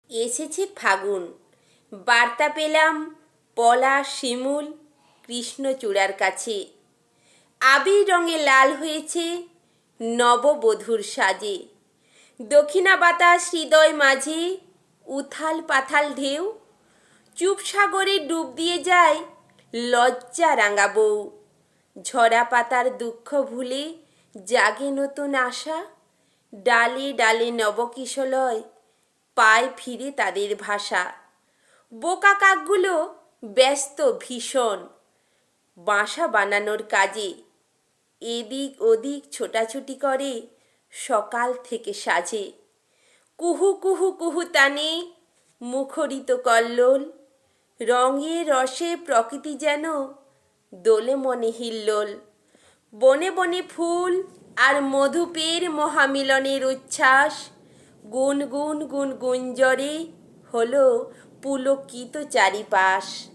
এসেছে ফাগুন, বার্তা পেলাম পলাশ শিমুল কৃষ্ণচূড়ার কাছে। আবির রঙে লাল হয়েছে নববধূর সাজে। দক্ষিণা বাতাস হৃদয় মাঝে উথাল পাথাল ঢেউ। চুপ সাগরে ডুব দিয়ে যায় লজ্জা রাঙা বউ। ঝরা পাতার দুঃখ ভুলে জাগে নতুন আশা। ডালে ডালে নবকিশলয় পায় ফিরে তাদের ভাষা। বোকা কাকগুলো ব্যস্ত ভীষণ বাসা বানানোর কাজে। এদিক ওদিক ছোটাছুটি করে সকাল থেকে সাজে। কুহু কুহু কুহু তানে মুখরিত কল্লোল। রঙে রসে প্রকৃতি যেন দোলে মনে হিল্লোল। বনে বনে ফুল আর মধুপের মহামিলনের উচ্ছ্বাস। গুনগুন গুনগুঞ্জরে হলো পুলকিত চারিপাশ।